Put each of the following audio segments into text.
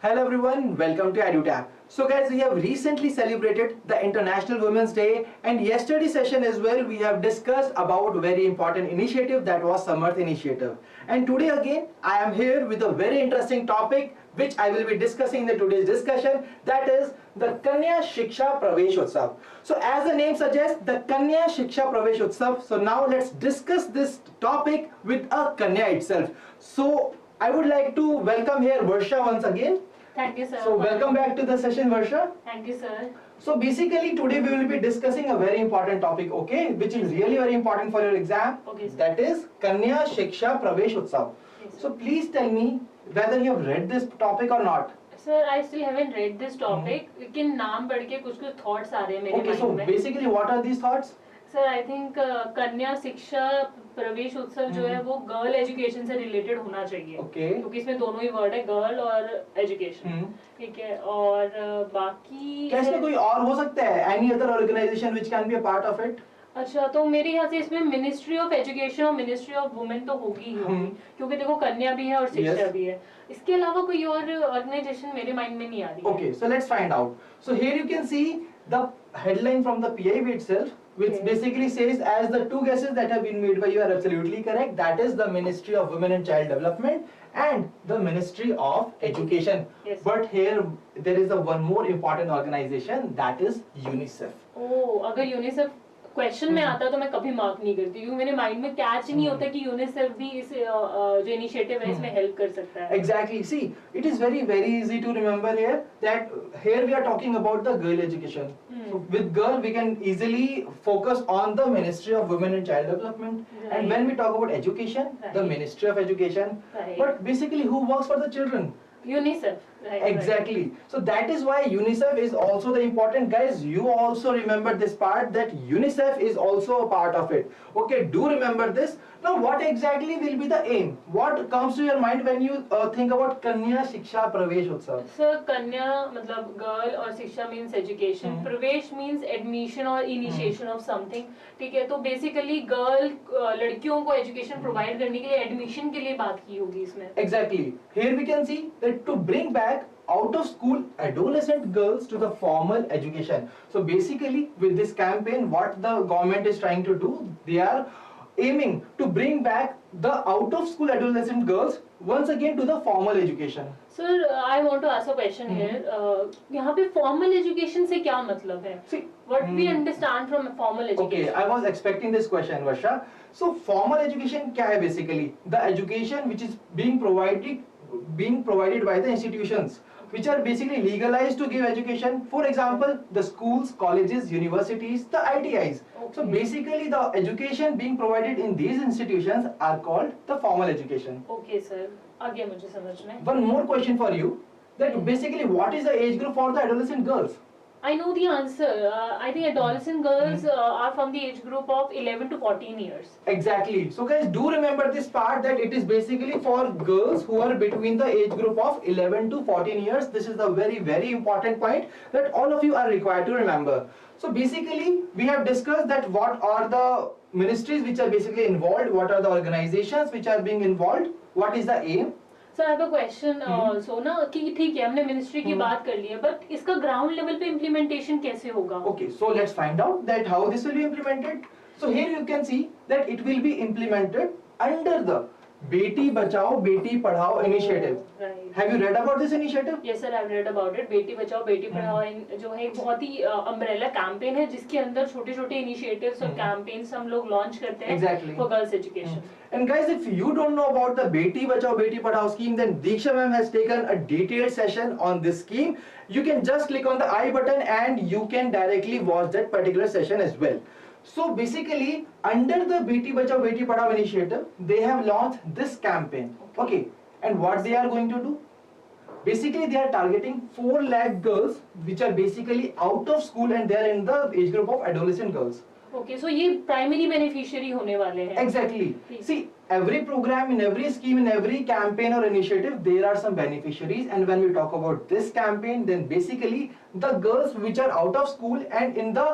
Hello everyone, welcome to EduTap. So guys, we have recently celebrated the International Women's Day, and yesterday's session as well we have discussed about a very important initiative, that was Samarth initiative. And today again I am here with a very interesting topic which I will be discussing in the today's discussion, that is the Kanya Shiksha Pravesh Utsav. So as the name suggests, the Kanya Shiksha Pravesh Utsav. So now let's discuss this topic with a Kanya itself. So I would like to welcome here Varsha once again. Thank you, sir. So welcome back to the session, Varsha. Thank you, sir. So basically today we will be discussing a very important topic, okay, which is really very important for your exam. Okay, sir. That is Kanya Shiksha Pravesh Utsav. Yes, sir. So please tell me whether you have read this topic or not. Sir, I still haven't read this topic. लेकिन नाम पढ़ के कुछ thoughts आ रहे हैं मेरे Okay, so mind में. basically what are these thoughts? Sir, I think कन्या शिक्षा प्रवेश उत्सव जो है वो गर्ल एजुकेशन से रिलेटेड होना चाहिए. Okay. क्योंकि इसमें दोनों ही वर्ड है, गर्ल और एजुकेशन. ठीक है. और बाकी क्या इसमें कोई और हो सकता है? Any other organization which can be a part of it? अच्छा, तो मेरे यहाँ से इसमें मिनिस्ट्री ऑफ एजुकेशन और मिनिस्ट्री ऑफ वुमेन तो होगी ही होगी, क्योंकि देखो कन्या भी है और शिक्षा भी है. इसके अलावा कोई और ऑर्गेनाइजेशन मेरे माइंड में नहीं आ रही है. Okay, so let's find out. So here you can see the headline from the PIB itself, which basically says, as the two guesses that have been made by you are absolutely correct, that is the Ministry of Women and Child Development and the Ministry of Education. Yes. But here there is a one more important organization, that is UNICEF. ओह, अगर UNICEF question में आता तो मैं कभी mark नहीं करती, क्योंकि मेरे माइंड में कैच नहीं होता कि यूनिसेफ भी इस जो इनिशिएटिव है इसमें हेल्प कर सकता है. Exactly. See, it is very easy to remember here that here we are talking about the girl education. So with girl we can easily focus on the Ministry of Women and Child Development. Right. And when we talk about education, the Right. Ministry of Education. Right. But basically who works for the children? UNICEF. Exactly. So that is why UNICEF is also the important. Guys, you also remember this part, that UNICEF is also a part of it. Okay, do remember this. Now what exactly will be the aim? What comes to your mind when you think about Kanya Shiksha Pravesh Utsav? Sir, कन्या मतलब girl और शिक्षा means education, प्रवेश means admission और initiation of something. ठीक है, तो basically girl लड़कियों को एजुकेशन प्रोवाइड करने के लिए एडमिशन के लिए बात की होगी इसमें. Exactly. Here we can see that to bring back out of school adolescent girls to the formal education. So basically with this campaign what the government is trying to do, they are aiming to bring back the out of school adolescent girls once again to the formal education. Sir, I want to ask a question here. यहाँ पे formal education से क्या मतलब है? See, what we understand from formal okay, education. I was expecting this question, Varsha. So formal education क्या है basically? The education which is being provided by the institutions which are basically legalized to give education. For example, the schools, colleges, universities, the ITIs. So basically the education being provided in these institutions are called the formal education. Okay sir, आगे मुझे समझ में. One more question for you, that basically what is the age group for the adolescent girls? I know the answer. I think adolescent girls are from the age group of 11 to 14 years. Exactly. So guys, do remember this part, that it is basically for girls who are between the age group of 11 to 14 years. This is the very important point that all of you are required to remember. So basically we have discussed that what are the ministries which are basically involved, what are the organizations which are being involved, what is the aim. Sir, I have a question also ना, कि ठीक है हमने ministry की बात कर ली है, but इसका ग्राउंड लेवल पे इम्प्लीमेंटेशन कैसे होगा? Okay, so let's find out that how this will be implemented. So here you can see that it will be implemented under the Beti Bachao Beti Padhao initiative. Right. Have you read about this initiative? Yes sir, I've read about it. Beti Bachao Beti Padhao जो है एक बहुत ही umbrella campaign है, जिसके अंदर छोटे छोटे initiatives और कैंपेन्स हम लोग लॉन्च करते हैं Exactly. For girls education. And guys, if you don't know about the Beti Bachao Beti Padhao scheme, then Diksha ma'am has taken a detailed session on this scheme. You can just click on the I button and you can directly watch that particular session as well. So basically, under the Beti Bachao Beti Padhao initiative, they have launched this campaign. Okay, and what they are going to do? Basically, they are targeting 4 lakh girls which are basically out of school and they are in the age group of adolescent girls. Okay, so ये primary beneficiary होने वाले हैं. Exactly. See, every program, in every scheme, in every campaign or initiative, there are some beneficiaries. And when we talk about this campaign, then basically the girls which are out of school and in the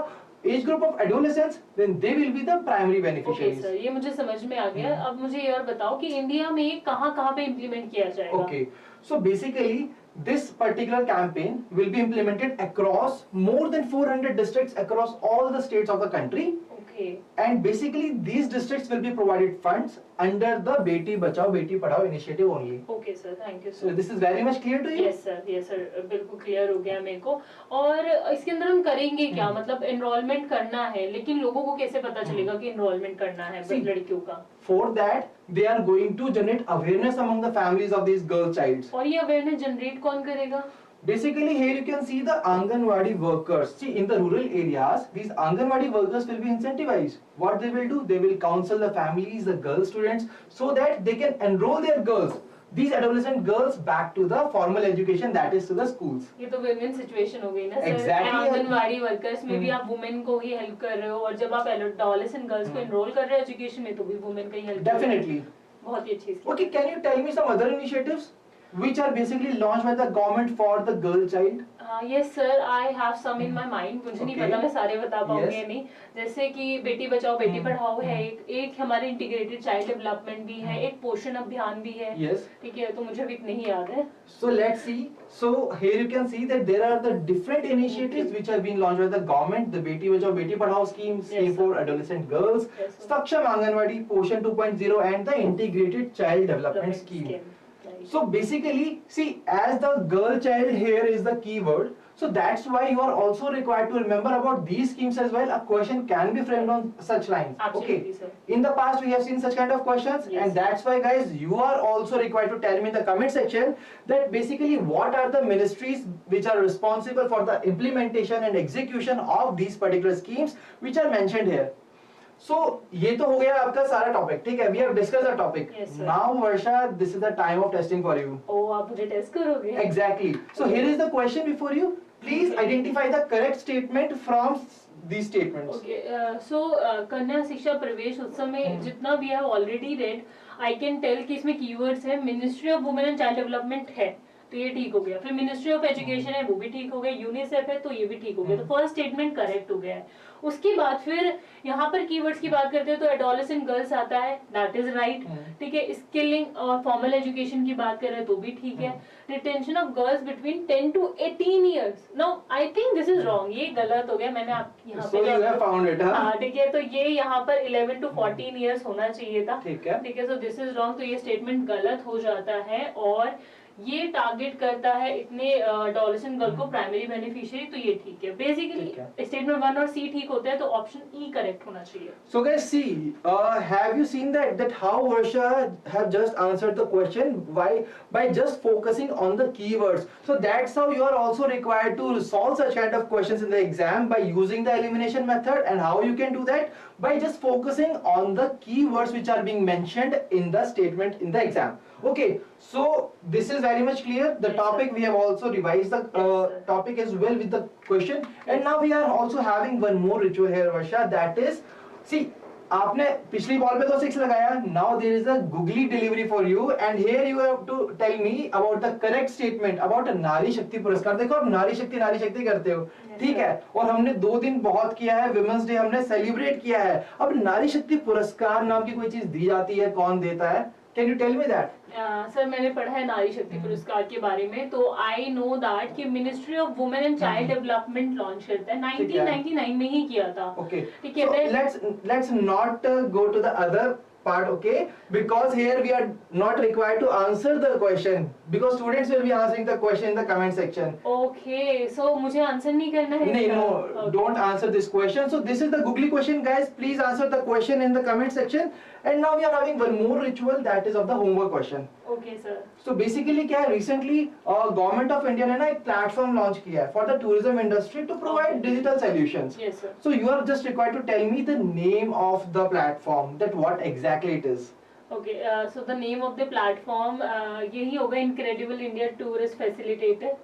age group of adolescents, then they will be the primary okay beneficiaries. Sir, ये मुझे समझ में आ गया. अब मुझे ये और बताओ कि इंडिया में कहाँ कहाँ पे इम्प्लीमेंट किया जाएगा? Okay. So basically, this particular campaign will be implemented across more than 400 districts across all the states of the country. Okay. And basically, these districts will be provided funds under the Beti Bachao Beti Padhao initiative only. Okay sir, thank you So sir. this is very much clear to you? Yes sir बिल्कुल clear हो गया मेरे को। और इसके अंदर हम करेंगे क्या, मतलब एनरोलमेंट करना है, लेकिन लोगों को कैसे पता चलेगा कि एनरोलमेंट करना है See, लड़कियों का? For that, they are going to generate awareness among the families of these girl childs. और ये अवेयरनेस जनरेट कौन करेगा? Basically, here you can see the Anganwadi workers. See, in the rural areas, these Anganwadi workers will be incentivized. What they will do? They will counsel the families, the girl students, so that they can enroll their girls, these adolescent girls, back to the formal education, that is to the schools. ये तो women situation हो गई ना sir. Exactly. Anganwadi workers में भी आप women को ही help कर रहे हो, और जब आप एडोलेसेंट गर्ल्स को एनरोल कर रहे हो एजुकेशन में तो भी वुमेन का ही हेल्प। Definitely. बहुत ही अच्छी Okay, can you tell me some other initiatives which are basically launched by the government for the girl child? Yes sir, I have some in my mind. मुझे नहीं Okay. पता मैं सारे बता पाऊंगी Yes. या नहीं। जैसे कि बेटी बचाओ बेटी पढ़ाओ है, Hmm. एक हमारे इंटीग्रेटेड चाइल्ड डेवलपमेंट भी है, एक पोषण अभियान भी है। Yes. ठीक है, तो मुझे अभी नहीं याद है। So let's see. So here you can see that there are the different initiatives which have been launched by the government. The Beti Bachao Beti Padhao scheme, scheme Yes, for sir. adolescent girls, Yes, sir. Saksham Anganwadi, Poshan 2.0, and the integrated child development scheme. Right. So basically, see, as the girl child here is the keyword. So that's why you are also required to remember about these schemes as well. A question can be framed on such lines. Absolutely, sir. In the past, we have seen such kind of questions, Yes. and that's why, guys, you are also required to tell me in the comment section that basically what are the ministries which are responsible for the implementation and execution of these particular schemes which are mentioned here. So ये तो हो गया आपका सारा topic, ठीक है? We have discussed the topic. Yes, sir. Now, Varsha, this is the time of testing for you. ओ, आप मुझे टेस्ट करोगे? Exactly. So here is the question before you. Please identify the correct statement from these statements. Okay, so Kanya Shiksha Pravesh Utsav में जितना भी have already read, I can tell कि इसमें keywords है ministry of women and child development है, तो ये ठीक हो गया। फिर मिनिस्ट्री ऑफ एजुकेशन है, वो भी ठीक हो गया। यूनिसेफ है, तो ये भी ठीक हो गया। तो फर्स्ट स्टेटमेंट करेक्ट हो गया है। उसके बाद फिर यहाँ पर कीवर्ड्स की बात करते हैं तो एडोलेसेंट गर्ल्स आता है, दैट इज राइट। ठीक है, स्किलिंग और फॉर्मल एजुकेशन की बात कर रहे हैं तो भी ठीक है। Retention of girls between 10 to 18 years, no I think this is wrong, ये गलत हो गया। मैंने आप यहाँ So you have found it, huh? हाँ ठीक है, तो ये यहाँ पर 11 to 14 इयर्स होना चाहिए था। ठीक है। ठीक है, सो दिस इज रॉन्ग, तो ये स्टेटमेंट गलत हो जाता है। और ये टारगेट करता है इतने एडोलेसेंट गर्ल को प्राइमरी बेनिफिशियरी, तो ये ठीक है। ठीक बेसिकली स्टेटमेंट 1 और C ठीक होते हैं, तो ऑप्शन E करेक्ट होना चाहिए। So guys, see, have you seen that how Varsha have just answered the question by just focusing on the keywords? So that's how you are also required to solve such kind of questions in the exam by using the elimination method. And how you can do that? By just focusing on the keywords which are being mentioned in the statement in the exam. Okay, so this is very much clear. The Yes, topic sir. we have also revised the Yes, sir. topic as well with the question. Yes. And now we are also having one more ritual here, Varsha. That is, see, आपने पिछली ball पे तो 6 लगाया. Now there is a googly delivery for you, and here you have to tell me about the correct statement about a नारी शक्ति पुरस्कार. देखो आप नारी शक्ति करते हो, ठीक है? और हमने 2 दिन बहुत किया है, विमेंस डे हमने सेलिब्रेट किया है. अब नारी शक्ति पुरस्कार नाम की कोई चीज दी जाती है, कौन देता है? Can you tell me that? Sir मैंने पढ़ा है नारी शक्ति पुरस्कार के बारे में, तो आई नो दैट कि ministry of women and child development launch करता है, 1999 में ही किया था। Okay. ठीक है, So let's not go to the other part, okay? Because here we are not required to answer the question because students will be answering the question in the comment section. Okay, so मुझे answer नहीं करना है No, इसका? no, Okay. don't answer this question. So this is the googly question, guys. Please answer the question in the comment section. And now we are having one more ritual, that is of the homework question. Okay sir. So basically क्या है, recently government of India ने ना एक platform launch किया है for the tourism industry to provide digital solutions. Yes sir. So you are just required to tell me the name of the platform, that what exactly it is. Okay, so the name of the platform यही होगा, incredible India tourist facilitator.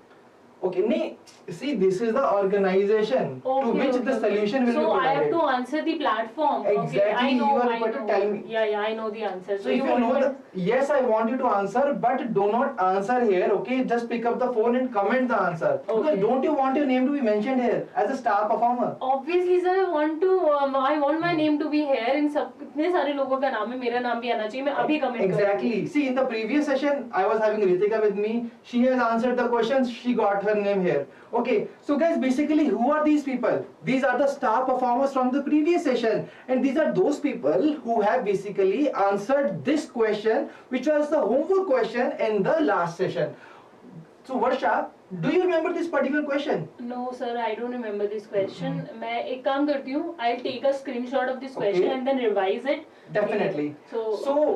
Okay, see, this is the organization to which the solution will be So I have provided. to answer the platform. Exactly, Okay, I know. you are I required to know. tell me. Yeah, I know the answer. So if you know want the, yes, I want you to answer, but do not answer here, okay? Just pick up the phone and comment the answer. Okay. Because don't you want your name to be mentioned here as a star performer? Obviously, sir, I want my name to be here. इन सब इतने सारे लोगों का नाम है, मेरा नाम भी आना चाहिए. मैं अभी comment Exactly. See, in the previous session, I was having Ritika with me. She has answered the questions. She got her name here. Okay. So guys, basically, who are these people? These are the star performers from the previous session, and these are those people who have basically answered this question, which was the homework question in the last session. So Varsha, do you remember this particular question? No, sir, I don't remember this question. मैं एक काम करती हूँ. I'll take a screenshot of this Okay. question and then revise it. Definitely. So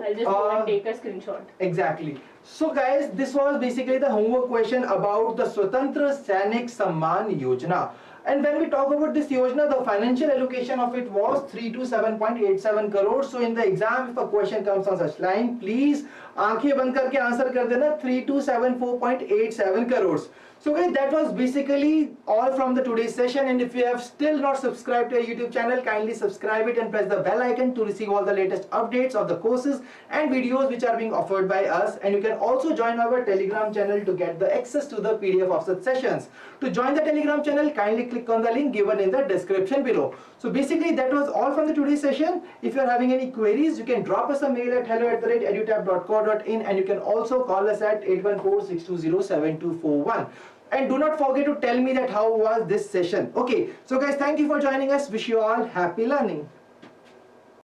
I'll just go and take a screenshot. Exactly. So guys, this was basically the homework question about the Swatantra Sainik Samman Yojana. And when we talk about this Yojana, the financial allocation of it was 3 to 7.87 crores. So in the exam, if a question comes on such line, please आंखें बंद करके answer कर देना 3 to 74.87 crores. So guys, that was basically all from the today's session, and if you have still not subscribed to our YouTube channel, kindly subscribe it and press the bell icon to receive all the latest updates of the courses and videos which are being offered by us. And you can also join our Telegram channel to get the access to the PDF of such sessions. To join the Telegram channel, kindly click on the link given in the description below. So basically that was all from the today's session. If you are having any queries, you can drop us a mail at hello@edutab.co.in, and you can also call us at 814-620-7241. And do not forget to tell me that how was this session. Okay, so guys, thank you for joining us. Wish you all happy learning.